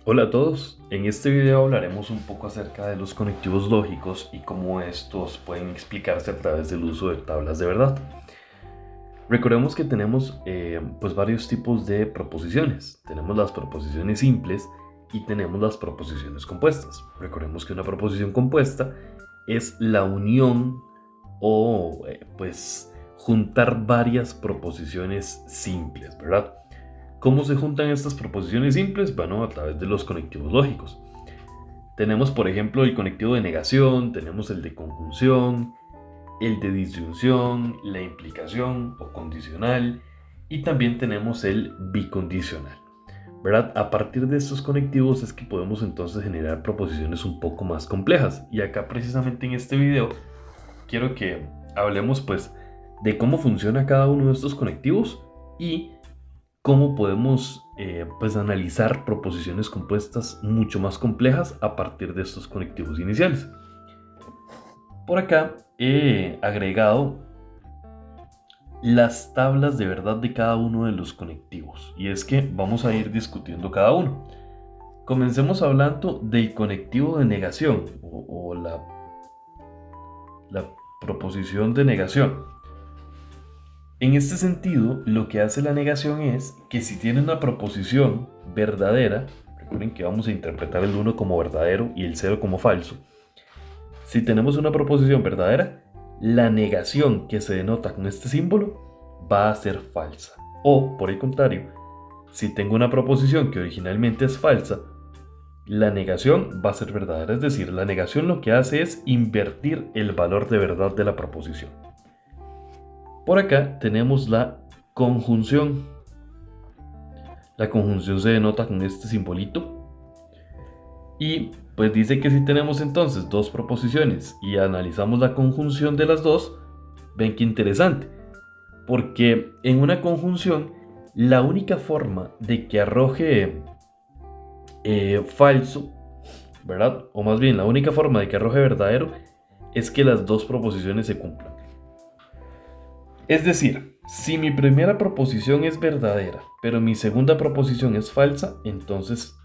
Hola a todos, en este video hablaremos un poco acerca de los conectivos lógicos y cómo estos pueden explicarse a través del uso de tablas de verdad. Recordemos que tenemos pues varios tipos de proposiciones. Tenemos las proposiciones simples y tenemos las proposiciones compuestas. Recordemos que una proposición compuesta es la unión o pues juntar varias proposiciones simples, ¿verdad? ¿Cómo se juntan estas proposiciones simples? Bueno, a través de los conectivos lógicos. Tenemos, por ejemplo, el conectivo de negación, tenemos el de conjunción, el de disyunción, la implicación o condicional y también tenemos el bicondicional. ¿Verdad? A partir de estos conectivos es que podemos entonces generar proposiciones un poco más complejas. Y acá precisamente en este video quiero que hablemos pues de cómo funciona cada uno de estos conectivos y cómo podemos pues analizar proposiciones compuestas mucho más complejas a partir de estos conectivos iniciales. Por acá he agregado las tablas de verdad de cada uno de los conectivos y es que vamos a ir discutiendo cada uno. Comencemos hablando del conectivo de negación o la proposición de negación. En este sentido, lo que hace la negación es que si tiene una proposición verdadera, recuerden que vamos a interpretar el 1 como verdadero y el 0 como falso. Si tenemos una proposición verdadera, la negación que se denota con este símbolo va a ser falsa. O, por el contrario, si tengo una proposición que originalmente es falsa, la negación va a ser verdadera. Es decir, la negación lo que hace es invertir el valor de verdad de la proposición. Por acá tenemos la conjunción. La conjunción se denota con este simbolito. Y pues dice que si tenemos entonces dos proposiciones y analizamos la conjunción de las dos, ven qué interesante. Porque en una conjunción, la única forma de que arroje falso, ¿verdad? O más bien, la única forma de que arroje verdadero es que las dos proposiciones se cumplan. Es decir, si mi primera proposición es verdadera, pero mi segunda proposición es falsa, entonces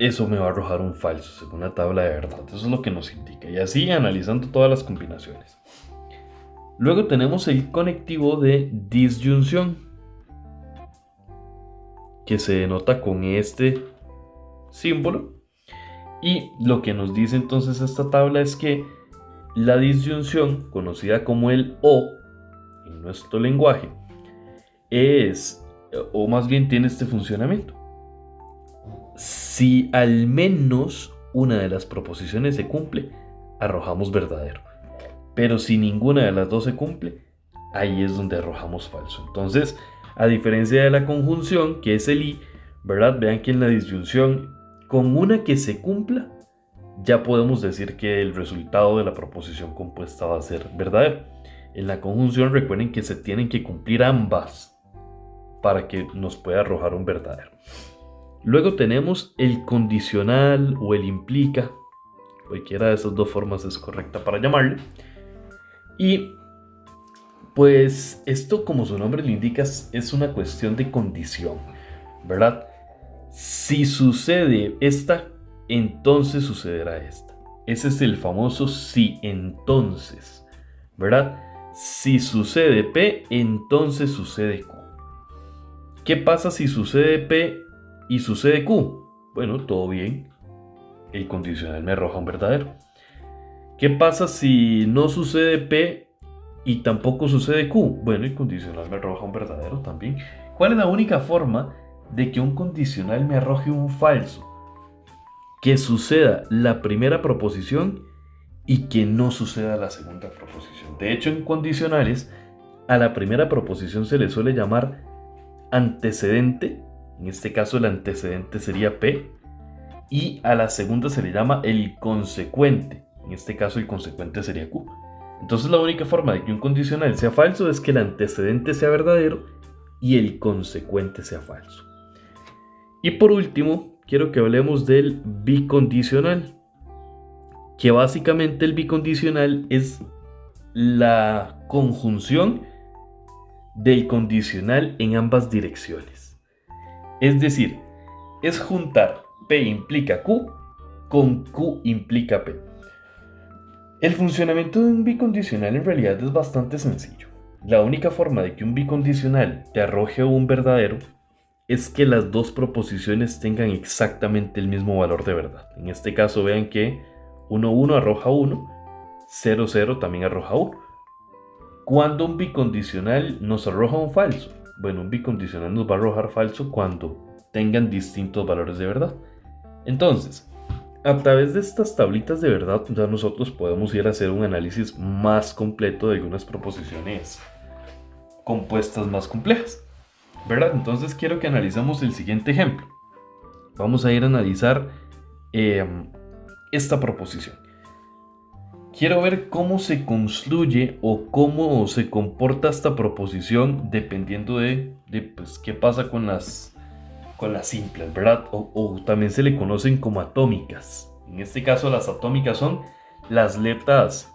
eso me va a arrojar un falso, según la tabla de verdad. Eso es lo que nos indica. Y así analizando todas las combinaciones. Luego tenemos el conectivo de disyunción, que se denota con este símbolo. Y lo que nos dice entonces esta tabla es que la disyunción, conocida como el o en nuestro lenguaje, es, o más bien tiene este funcionamiento. Si al menos una de las proposiciones se cumple, arrojamos verdadero. Pero si ninguna de las dos se cumple, ahí es donde arrojamos falso. Entonces, a diferencia de la conjunción, que es el y, ¿verdad? Vean que en la disyunción, con una que se cumpla, ya podemos decir que el resultado de la proposición compuesta va a ser verdadero. En la conjunción, recuerden que se tienen que cumplir ambas para que nos pueda arrojar un verdadero. Luego tenemos el condicional o el implica. Cualquiera de esas dos formas es correcta para llamarle. Y pues esto, como su nombre lo indica, es una cuestión de condición, ¿verdad? Si sucede esta, entonces sucederá esta. Ese es el famoso si entonces, ¿verdad? Si sucede P, entonces sucede Q. ¿Qué pasa si sucede P y sucede Q? Bueno, todo bien. El condicional me arroja un verdadero. ¿Qué pasa si no sucede P y tampoco sucede Q? Bueno, el condicional me arroja un verdadero también. ¿Cuál es la única forma de que un condicional me arroje un falso? Que suceda la primera proposición y que no suceda la segunda proposición. De hecho, en condicionales, a la primera proposición se le suele llamar antecedente. En este caso, el antecedente sería P. Y a la segunda se le llama el consecuente. En este caso, el consecuente sería Q. Entonces, la única forma de que un condicional sea falso es que el antecedente sea verdadero y el consecuente sea falso. Y por último, quiero que hablemos del bicondicional, que básicamente el bicondicional es la conjunción del condicional en ambas direcciones. Es decir, es juntar P implica Q, con Q implica P. El funcionamiento de un bicondicional en realidad es bastante sencillo. La única forma de que un bicondicional te arroje un verdadero es que las dos proposiciones tengan exactamente el mismo valor de verdad. En este caso vean que 1, 1 arroja 1, 0, 0 también arroja 1. ¿Cuándo un bicondicional nos arroja un falso? Bueno, un bicondicional nos va a arrojar falso cuando tengan distintos valores de verdad. Entonces, a través de estas tablitas de verdad, ya nosotros podemos ir a hacer un análisis más completo de algunas proposiciones compuestas más complejas, ¿verdad? Entonces quiero que analicemos el siguiente ejemplo. Vamos a ir a analizar esta proposición. Quiero ver cómo se construye o cómo se comporta esta proposición dependiendo de pues, qué pasa con las simples, ¿verdad? O también se le conocen como atómicas. En este caso las atómicas son las letras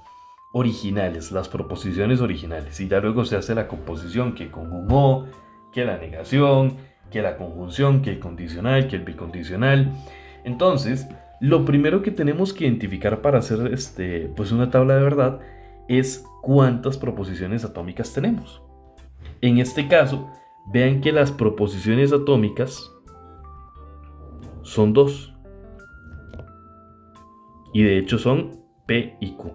originales, las proposiciones originales. Y ya luego se hace la composición, que con un O, que la negación, que la conjunción, que el condicional, que el bicondicional. Entonces, lo primero que tenemos que identificar para hacer pues una tabla de verdad es cuántas proposiciones atómicas tenemos. En este caso, vean que las proposiciones atómicas son 2. Y de hecho son P y Q.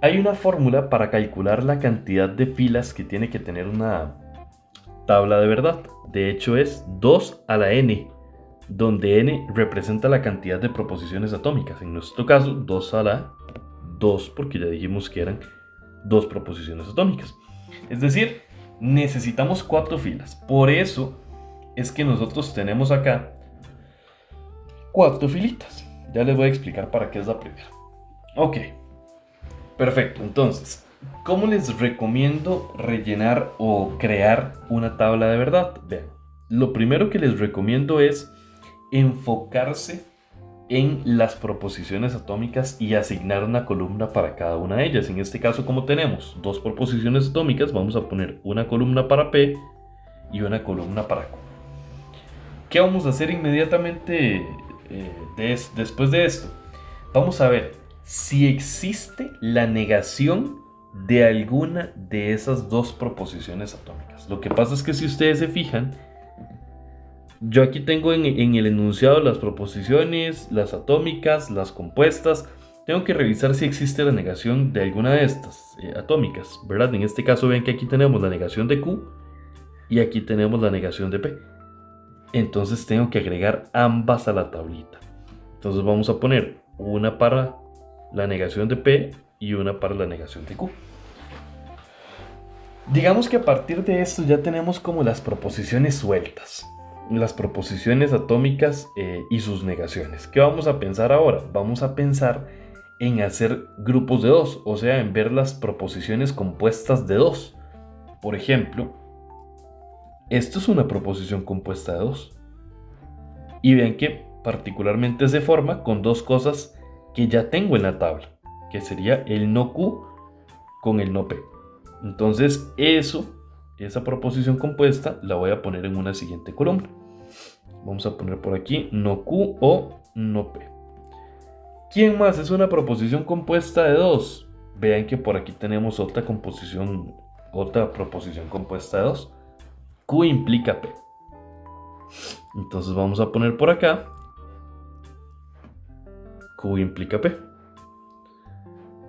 Hay una fórmula para calcular la cantidad de filas que tiene que tener una tabla de verdad. De hecho es 2 a la n, donde n representa la cantidad de proposiciones atómicas. En nuestro caso, 2 a la 2, porque ya dijimos que eran 2 proposiciones atómicas. Es decir, necesitamos 4 filas. Por eso es que nosotros tenemos acá 4 filitas. Ya les voy a explicar para qué es la primera. Ok, perfecto. Entonces, ¿cómo les recomiendo rellenar o crear una tabla de verdad? Vean, lo primero que les recomiendo es enfocarse en las proposiciones atómicas y asignar una columna para cada una de ellas. En este caso, como tenemos 2 proposiciones atómicas, vamos a poner una columna para P y una columna para Q. ¿Qué vamos a hacer inmediatamente después de esto? Vamos a ver si existe la negación de alguna de esas 2 proposiciones atómicas. Lo que pasa es que si ustedes se fijan, yo aquí tengo en el enunciado las proposiciones, las atómicas, las compuestas. Tengo que revisar si existe la negación de alguna de estas atómicas, ¿verdad? En este caso ven que aquí tenemos la negación de Q y aquí tenemos la negación de P. Entonces tengo que agregar ambas a la tablita. Entonces vamos a poner una para la negación de P y una para la negación de Q. Digamos que a partir de esto ya tenemos como las proposiciones sueltas, las proposiciones atómicas y sus negaciones. ¿Qué vamos a pensar ahora? Vamos a pensar en hacer grupos de 2, o sea, en ver las proposiciones compuestas de 2. Por ejemplo, esto es una proposición compuesta de 2. Y vean que particularmente se forma con 2 cosas que ya tengo en la tabla, que sería el no Q con el no P. Entonces esa proposición compuesta la voy a poner en una siguiente columna. Vamos a poner por aquí no Q o no P. ¿Quién más es una proposición compuesta de 2? Vean que por aquí tenemos otra proposición compuesta de 2. Q implica P. Entonces vamos a poner por acá Q implica P.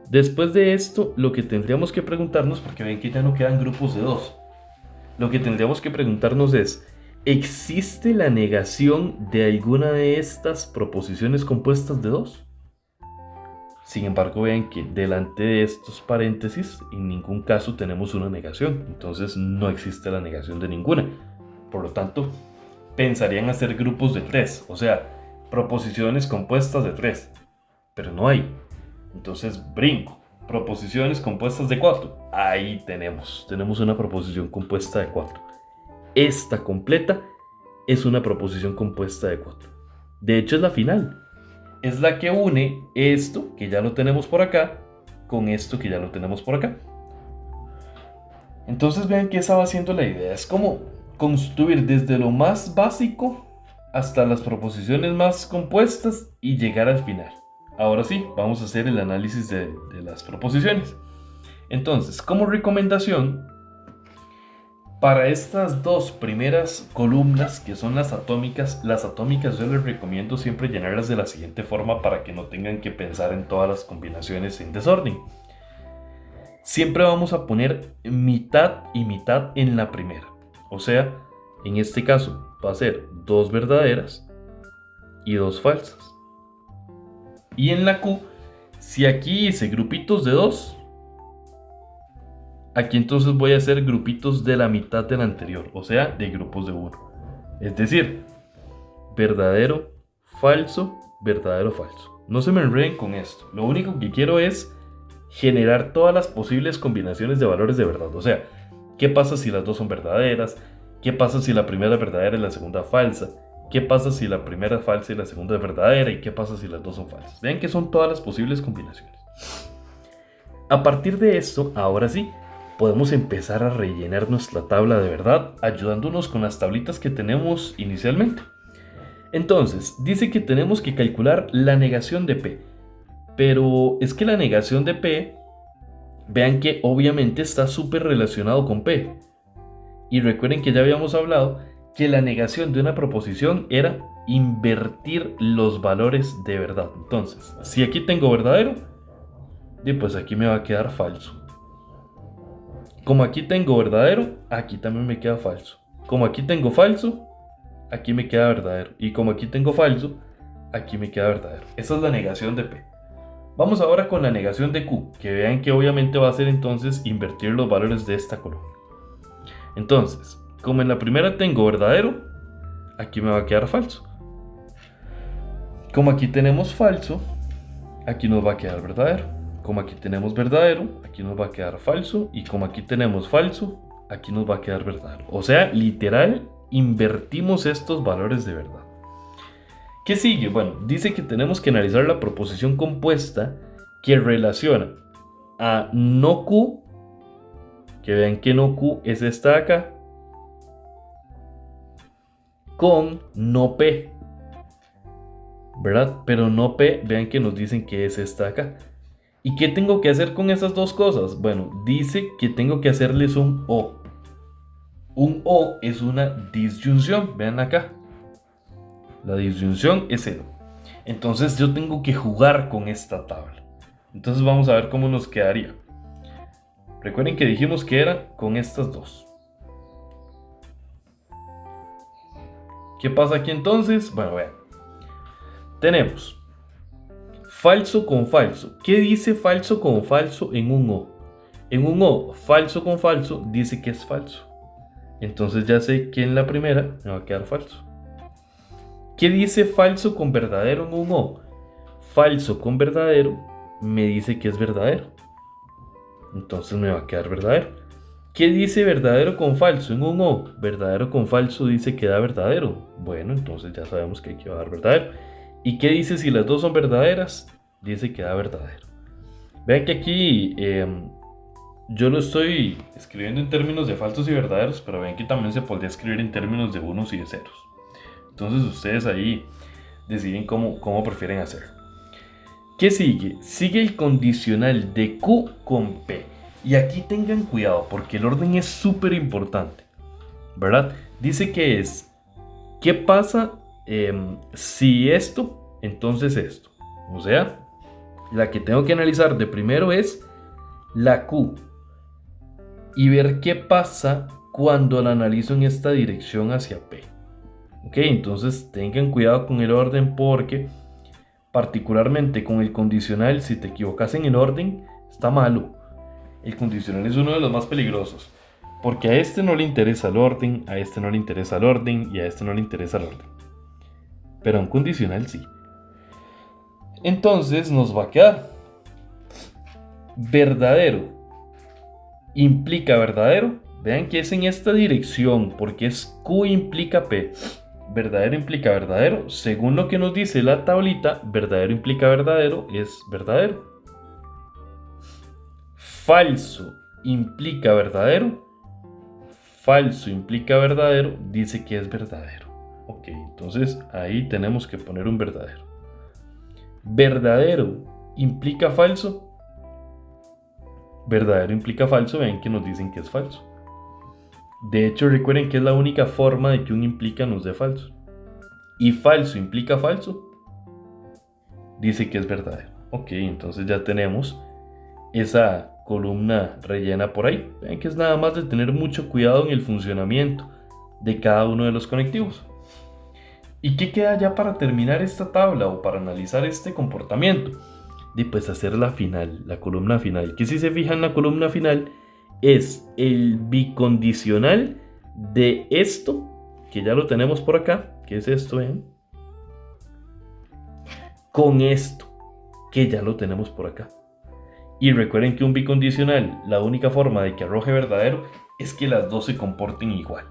Después de esto, lo que tendríamos que preguntarnos, porque ven que ya no quedan grupos de 2, lo que tendríamos que preguntarnos es, ¿existe la negación de alguna de estas proposiciones compuestas de 2? Sin embargo, vean que delante de estos paréntesis, en ningún caso tenemos una negación, entonces no existe la negación de ninguna. Por lo tanto, pensarían hacer grupos de 3, o sea, proposiciones compuestas de 3, pero no hay. Entonces brinco, proposiciones compuestas de 4. Ahí tenemos una proposición compuesta de 4. Esta completa es una proposición compuesta de 4. De hecho es la final. Es la que une esto, que ya lo tenemos por acá, con esto que ya lo tenemos por acá. Entonces vean que esa va siendo la idea. Es como construir desde lo más básico hasta las proposiciones más compuestas y llegar al final. Ahora sí, vamos a hacer el análisis de las proposiciones. Entonces, como recomendación, para estas dos primeras columnas, que son las atómicas yo les recomiendo siempre llenarlas de la siguiente forma para que no tengan que pensar en todas las combinaciones en desorden. Siempre vamos a poner mitad y mitad en la primera. O sea, en este caso va a ser 2 verdaderas y 2 falsas. Y en la Q, si aquí hice grupitos de 2, aquí entonces voy a hacer grupitos de la mitad del anterior, o sea, de grupos de 1. Es decir, verdadero, falso, verdadero, falso. No se me enreden con esto. Lo único que quiero es generar todas las posibles combinaciones de valores de verdad. O sea, ¿qué pasa si las dos son verdaderas? ¿Qué pasa si la primera es verdadera y la segunda falsa? ¿Qué pasa si la primera es falsa y la segunda es verdadera? ¿Y qué pasa si las dos son falsas? Vean que son todas las posibles combinaciones. A partir de esto, ahora sí, podemos empezar a rellenar nuestra tabla de verdad, ayudándonos con las tablitas que tenemos inicialmente. Entonces, dice que tenemos que calcular la negación de P. Pero es que la negación de P, vean que obviamente está súper relacionado con P. Y recuerden que ya habíamos hablado que la negación de una proposición era invertir los valores de verdad. Entonces, si aquí tengo verdadero, pues aquí me va a quedar falso. Como aquí tengo verdadero, aquí también me queda falso. Como aquí tengo falso, aquí me queda verdadero. Y como aquí tengo falso, aquí me queda verdadero. Esa es la negación de P. Vamos ahora con la negación de Q, que vean que obviamente va a ser entonces invertir los valores de esta columna. Entonces, como en la primera tengo verdadero, aquí me va a quedar falso. Como aquí tenemos falso, aquí nos va a quedar verdadero. Como aquí tenemos verdadero, aquí nos va a quedar falso. Y como aquí tenemos falso, aquí nos va a quedar verdadero. O sea, literal, invertimos estos valores de verdad. ¿Qué sigue? Bueno, dice que tenemos que analizar la proposición compuesta que relaciona a no Q, que vean que no Q es esta de acá, con no P, ¿verdad? Pero no P, vean que nos dicen que es esta de acá. ¿Y qué tengo que hacer con esas dos cosas? Bueno, dice que tengo que hacerles un O. Un O es una disyunción, vean acá. La disyunción es 0. Entonces yo tengo que jugar con esta tabla. Entonces vamos a ver cómo nos quedaría. Recuerden que dijimos que era con estas dos. ¿Qué pasa aquí entonces? Bueno, vean. Tenemos falso con falso. ¿Qué dice falso con falso en un O? En un O, falso con falso, dice que es falso. Entonces ya sé que en la primera me va a quedar falso. ¿Qué dice falso con verdadero en un O? Falso con verdadero me dice que es verdadero. Entonces me va a quedar verdadero. ¿Qué dice verdadero con falso en un O? Verdadero con falso dice que da verdadero. Bueno, entonces ya sabemos que aquí va a dar verdadero. ¿Y qué dice si las dos son verdaderas? Dice que da verdadero. Vean que aquí yo lo estoy escribiendo en términos de falsos y verdaderos, pero ven que también se podría escribir en términos de unos y de ceros. Entonces ustedes ahí deciden cómo prefieren hacer. ¿Qué sigue? Sigue el condicional de Q con P. Y aquí tengan cuidado porque el orden es súper importante, ¿verdad? Dice que es, ¿qué pasa si esto, entonces esto? O sea, la que tengo que analizar de primero es la Q y ver qué pasa cuando la analizo en esta dirección hacia P. Ok, entonces tengan cuidado con el orden porque particularmente con el condicional, si te equivocas en el orden, está malo. El condicional es uno de los más peligrosos porque a este no le interesa el orden, a este no le interesa el orden y a este no le interesa el orden. Pero a un condicional sí. Entonces nos va a quedar verdadero implica verdadero. Vean que es en esta dirección porque es Q implica P. Verdadero implica verdadero. Según lo que nos dice la tablita, verdadero implica verdadero es verdadero. Falso implica verdadero. Falso implica verdadero, dice que es verdadero. Ok, entonces ahí tenemos que poner un verdadero. ¿Verdadero implica falso? Verdadero implica falso, ven que nos dicen que es falso. De hecho, recuerden que es la única forma de que un implica nos dé falso. Y falso implica falso, dice que es verdadero. Ok, entonces ya tenemos esa columna rellena por ahí. Ven que es nada más de tener mucho cuidado en el funcionamiento de cada uno de los conectivos. ¿Y qué queda ya para terminar esta tabla o para analizar este comportamiento? De pues hacer la final, la columna final. Que si se fijan, la columna final es el bicondicional de esto, que ya lo tenemos por acá, que es esto, ¿ven? Con esto, que ya lo tenemos por acá. Y recuerden que un bicondicional, la única forma de que arroje verdadero es que las dos se comporten igual,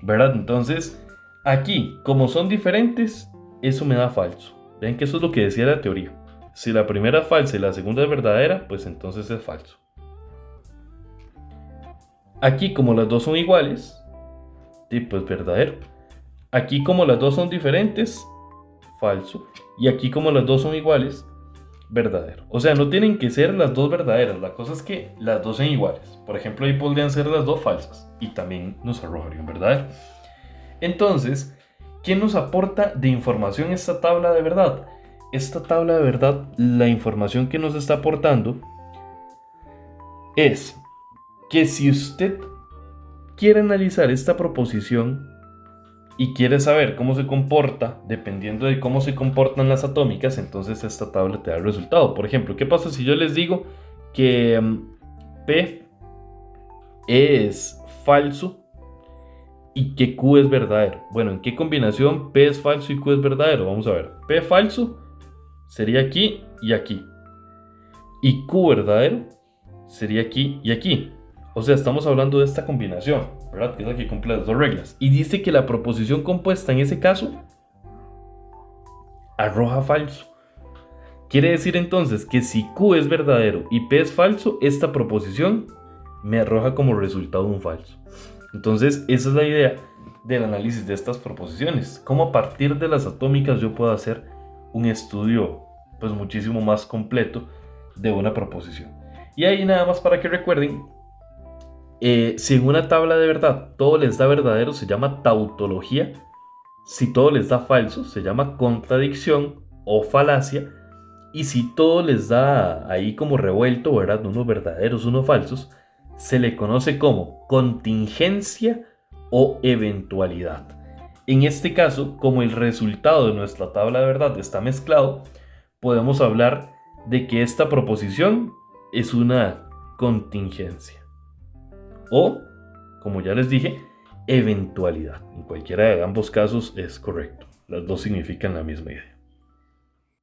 ¿verdad? Entonces, aquí, como son diferentes, eso me da falso. Ven que eso es lo que decía la teoría. Si la primera es falsa y la segunda es verdadera, pues entonces es falso. Aquí, como las dos son iguales, pues verdadero. Aquí, como las dos son diferentes, falso. Y aquí, como las dos son iguales, verdadero. O sea, no tienen que ser las dos verdaderas. La cosa es que las dos sean iguales. Por ejemplo, ahí podrían ser las dos falsas. Y también nos arrojaría un verdadero. Entonces, ¿qué nos aporta de información esta tabla de verdad? Esta tabla de verdad, la información que nos está aportando es que si usted quiere analizar esta proposición y quiere saber cómo se comporta, dependiendo de cómo se comportan las atómicas, entonces esta tabla te da el resultado. Por ejemplo, ¿qué pasa si yo les digo que P es falso y que Q es verdadero? Bueno, ¿en qué combinación P es falso y Q es verdadero? Vamos a ver. P falso sería aquí y aquí. Y Q verdadero sería aquí y aquí. O sea, estamos hablando de esta combinación, ¿verdad? Que es la que cumple las dos reglas. Y dice que la proposición compuesta en ese caso arroja falso. Quiere decir entonces que si Q es verdadero y P es falso, esta proposición me arroja como resultado un falso. Entonces, esa es la idea del análisis de estas proposiciones. Cómo a partir de las atómicas yo puedo hacer un estudio pues muchísimo más completo de una proposición. Y ahí nada más para que recuerden, si en una tabla de verdad todo les da verdadero, se llama tautología. Si todo les da falso, se llama contradicción o falacia. Y si todo les da ahí como revuelto, ¿verdad? Unos verdaderos, unos falsos, se le conoce como contingencia o eventualidad. En este caso, como el resultado de nuestra tabla de verdad está mezclado, podemos hablar de que esta proposición es una contingencia. O, como ya les dije, eventualidad. En cualquiera de ambos casos es correcto. Las dos significan la misma idea.